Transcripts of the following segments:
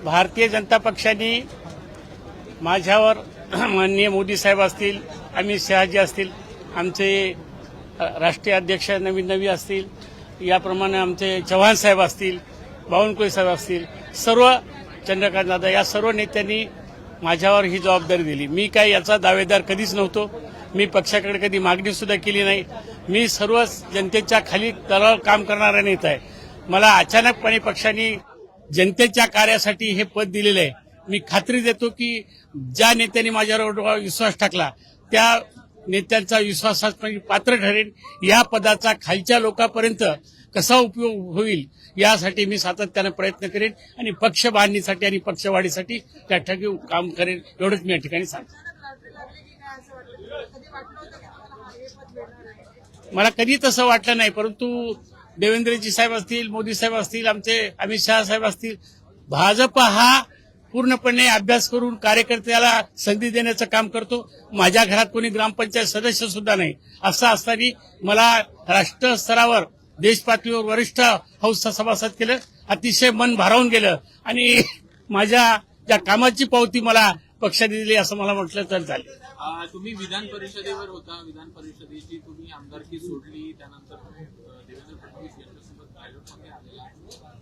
भारतीय जनता पक्षाने माझ्यावर माननीय मोदी साहेब असतील, अमित शहाजी असतील, आमचे राष्ट्रीय अध्यक्ष नवीन नवी असतील, याप्रमाणे आमचे चव्हाण साहेब असतील, बावनकुळे साहेब असतील, सर्व चंद्रकांत दादा या सर्व नेत्यांनी माझ्यावर ही जबाबदारी दिली। मी काय याचा दावेदार कधीच नव्हतो। मी पक्षाकडे कधी मागणी सुद्धा केली नाही। मी सर्व जनतेच्या खाली तळावर काम करणारा नेता आहे। मला अचानकपणे पक्षाने जनतेच्या कार्यासाठी हे पद दिलेले आहे। मी खात्री देतो की ज्या नेत्यांनी माझ्यावर विश्वास टाकला त्या नेत्यांचा विश्वासास पात्र ठरेल। या पदाचा खालच्या लोकांपर्यंत कसा उपयोग होईल यासाठी मी सातत्याने प्रयत्न करेन आणि पक्ष बांधणीसाठी आणि पक्षवाढीसाठी त्या ठिकाणी काम करेन, एवढंच मी या ठिकाणी सांगतो। मला कधी तसं वाटलं नाही, परंतु देवेंद्रजी साहेब असतील, मोदी साहेब असतील, आमचे अमित शहा साहेब असतील, भाजप हा पूर्णपणे अभ्यास करून कार्यकर्त्याला संधी देण्याचं काम करतो। माझ्या घरात कोणी ग्रामपंचायत सदस्य सुद्धा नाही। असं असताना मला राष्ट्र स्तरावर देश पातळीवर वरिष्ठ हौसचा सभासद केलं, अतिशय मन भारावून गेलं आणि माझ्या ज्या कामाची पावती मला पक्षाने दिली असं मला म्हटलं तर चालेल। तुम्ही विधान परिषदेवर होता, विधान परिषदेची तुम्ही आमदारकी सोडली, त्यानंतर देवेंद्र फडणवीस यांच्यासोबत भाजपमध्ये आलेला।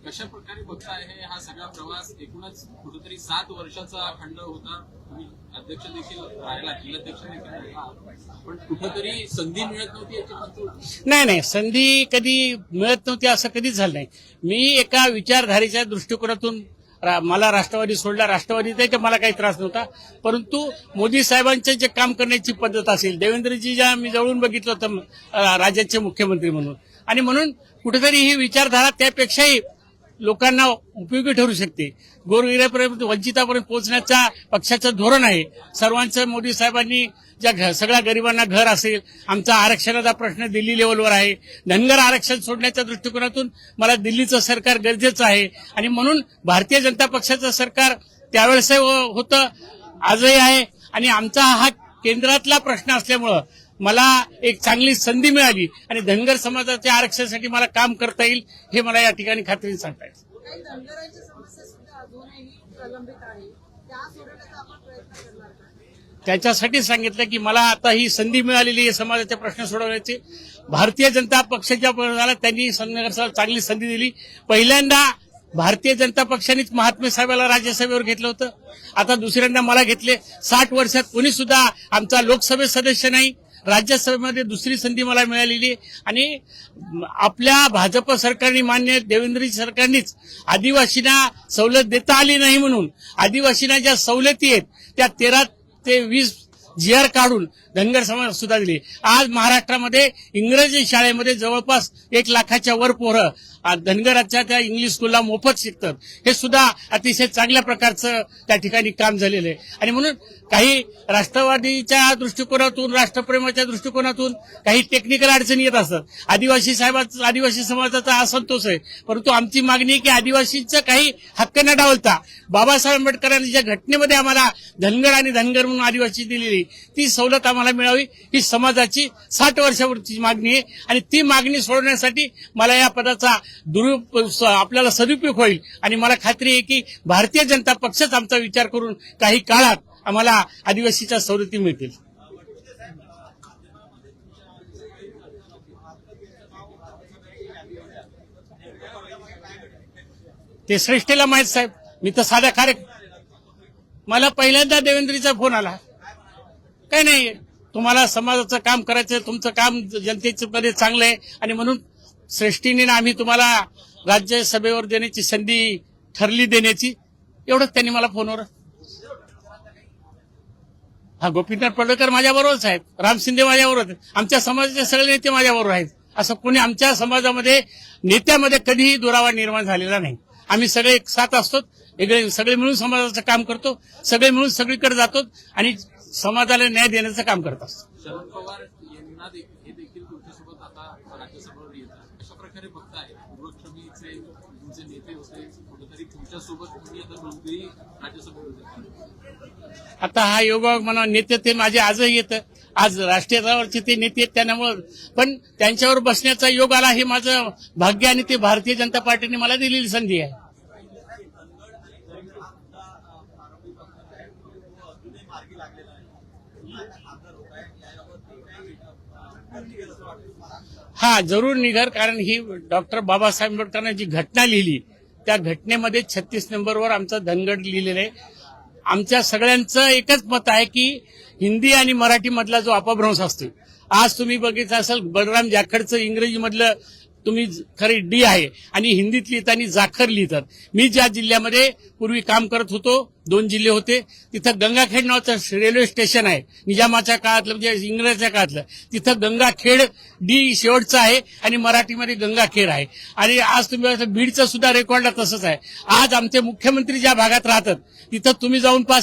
कशा प्रकारे बघताय हा सगळा प्रवास? एकूणच कुठेतरी 7 वर्षाचा खंड होता। तुम्ही अध्यक्ष देखील राहिला, जिल्हाध्यक्ष देखील राहिला, पण कुठेतरी संधी मिळत नव्हती याची नाही, संधी कधी मिळत नव्हती असं कधीच झालं नाही। मी एका विचारधारेच्या दृष्टिकोनातून मला राष्ट्रवादी सोडला, राष्ट्रवादीचा मला काही त्रास नव्हता, परंतु मोदी साहेबांचे जे काम करण्याची पद्धत असेल, देवेंद्रजी ज्या मी जवळून बघितलं होतं राज्याचे मुख्यमंत्री म्हणून, आणि म्हणून कुठेतरी ही विचारधारा त्यापेक्षाही लोकांना उपयोगी ठरू शकते। गोरगरिबापर्यंत वंचितापर्यंत पोहोचण्याचा पक्षाचं धोरण आहे। सर्वांचं मोदी साहेबांनी ज्या सगळ्या गरिबांना घर असेल, आमचा आरक्षणाचा प्रश्न दिल्ली लेवलवर आहे, धनगर आरक्षण सोडण्याच्या दृष्टिकोनातून मला दिल्लीचं सरकार गरजेचं आहे आणि म्हणून भारतीय जनता पक्षाचं सरकार त्यावेळेस होतं, आजही आहे आणि आमचा हा केंद्रातला प्रश्न असल्यामुळं मला एक चांगली संधी मिळाली आणि धनगर समाजाच्या आरक्षणासाठी मला काम करता येईल हे मला या ठिकाणी खात्रीने सांगता येईल। त्याच्यासाठी सांगितलं की मला आता ही संधी मिळालेली आहे समाजाचे प्रश्न सोडवण्याची। भारतीय जनता पक्षाच्या प्रधानाला त्यांनी संघर्षाला चांगली संधी दिली। पहिल्यांदा भारतीय जनता पक्षानेच महात्मे साहेबाला राज्यसभेवर घेतलं होतं, आता दुसऱ्यांदा मला घेतले। 60 वर्षात कोणी सुद्धा आमचा लोकसभेत सदस्य नाही, राज्यसभेमध्ये दुसरी संधी मला मिळालेली आणि आपल्या भाजप सरकारने मान्य देवेंद्र सरकारनेच आदिवासींना सवलत देता आली नाही म्हणून आदिवासींना ज्या सवलती आहेत त्या 13 ते 20 GR काढून धनगर समाज सुद्धा दिली। आज महाराष्ट्रामध्ये इंग्रजी शाळेमध्ये जवळपास 1 लाखाच्या वर पोरं धनगराच्या त्या इंग्लिश स्कूलला मोफत शिकतात। हे सुद्धा अतिशय चांगल्या प्रकारचं त्या ठिकाणी काम झालेलं आहे आणि म्हणून काही राष्ट्रवादीच्या दृष्टिकोनातून, राष्ट्रप्रेमाच्या दृष्टिकोनातून काही टेक्निकल अडचणी येत असतात। आदिवासी समाजाचा असंतोष आहे, परंतु आमची मागणी आहे की आदिवासींचं काही हक्क न डावलता बाबासाहेब आंबेडकरांनी ज्या घटनेमध्ये आम्हाला धनगर आणि धनगर म्हणून आदिवासी दिलेली ती सवलत आम्हाला मिळावी, ही समाजाची 60 वर्षावरची मागणी आहे आणि ती मागणी सोडवण्यासाठी मला या पदाचा आपल्याला सदुपयोग होईल आणि मला खात्री आहे की भारतीय जनता पक्षच आमचा विचार करून काही काळात आम्हाला आदिवासीच्या सवलती मिळतील। ते श्रेष्ठीला माहित साहेब, मी तर साधा मला पहिल्यांदा देवेंद्रीचा फोन आला, काही नाही तुम्हाला समाजाचं काम करायचं, तुमचं काम जनतेचं मध्ये चांगलं आहे आणि म्हणून श्रेष्ठीने आम्ही तुम्हाला राज्यसभेवर देण्याची संधी ठरली देण्याची, एवढंच त्यांनी मला फोनवर। हा गोपीनाथ पडळकर माझ्याबरोबरच आहेत, राम शिंदे माझ्याबरोबर आहेत, आमच्या समाजाचे सगळे नेते माझ्याबरोबर आहेत। असं कोणी आमच्या समाजामध्ये नेत्यामध्ये कधीही दुरावा निर्माण झालेला नाही। आम्ही सगळे एक साथ असतो, सगळे मिळून समाजाचं काम करतो, सगळे मिळून सगळीकडे जातो आणि समाजाला न्याय देण्याचं काम करत असतो। शरद पवार यांना हे देखील तुमच्यासोबत आता राज्यसभेवर येतात, अशा प्रकारे बघताय पूर्वक्षमीचे तुमचे नेते होते, कुठेतरी तुमच्यासोबत तुम्ही आता दोघेही राज्यसभेवर येतात। आता हा योगा म्हणा, नेते ते माझे आजही येतं, आज राष्ट्रीय स्तरावरचे ते नेते आहेत त्यांच्यामुळे, पण त्यांच्यावर बसण्याचा योग आला हे माझं भाग्य आणि ते भारतीय जनता पार्टीने मला दिलेली संधी आहे। हा जरूर निघर, कारण ही डॉक्टर बाबासाहेब आंबेडकरांनी जी घटना लिहिली त्या घटनेमध्ये 36 नंबरवर आमचं धनगड लिहिलेलं आहे. आमच्या सगळ्यांचं एकच मत आहे की हिंदी आणि मराठी मधला जो अपभ्रंश असतो, आज तुम्ही बघितलं असेल बलराम जाखडचं इंग्रजी मधलं तुम्ही खरी डी आहे आणि हिंदीत लिहिताना जाखर लिहितात. मी ज्या जिल्ह्यामध्ये पूर्वी काम करत होतो, 2 जिल्हे होते, तिथं गंगाखेड नावाचं रेल्वे स्टेशन आहे, निजामाच्या काळातलं म्हणजे इंग्रजाच्या काळातलं. तिथं गंगाखेड डी शेवटचं आहे आणि मराठीमध्ये गंगाखेड आहे. आणि आज तुम्ही बघा, बीडचं सुद्धा रेकॉर्डला तसंच आहे. आज आमचे मुख्यमंत्री ज्या भागात राहतात तिथं तुम्ही जाऊन पहा,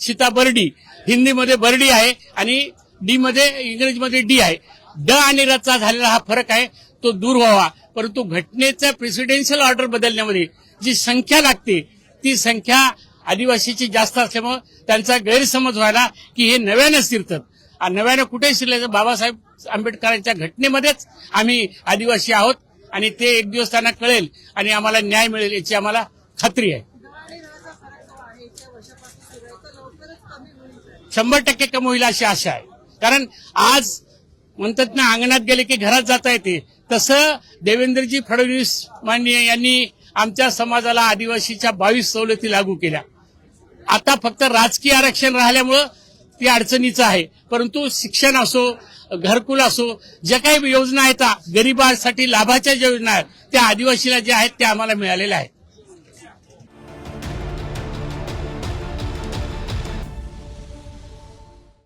सीताबर्डी हिंदीमध्ये बर्डी आहे आणि डी मध्ये इंग्रजीमध्ये डी आहे. ड आणि रचा झालेला हा फरक आहे, तो दूर व्हावा. परंतु घटनेच्या प्रेसिडेन्शियल ऑर्डर बदलण्यामध्ये जी संख्या लागते ती संख्या आदिवासीची जास्त असल्यामुळे त्यांचा गैरसमज व्हायला की हे नव्यानं शिरतात. नव्यानं कुठे शिरल्याचं बाबासाहेब आंबेडकरांच्या घटनेमध्येच आम्ही आदिवासी आहोत आणि ते एक दिवस त्यांना कळेल आणि आम्हाला न्याय मिळेल याची आम्हाला खात्री आहे. 100% कमी होईल अशी आशा आहे. कारण आज म्हणतात ना, अंगणात गेले की घरात जाता येते, तसं देवेंद्रजी फडणवीस माननीय यांनी आमच्या समाजाला आदिवासीच्या 22 सवलती लागू केल्या. आता फक्त राजकीय आरक्षण राहिल्यामुळं ती अडचणीचं आहे. परंतु शिक्षण असो, घरकुल असो, ज्या काही योजना आहेत गरिबांसाठी लाभाच्या ज्या योजना आहेत त्या आदिवासीला ज्या आहेत त्या आम्हाला मिळालेल्या आहेत.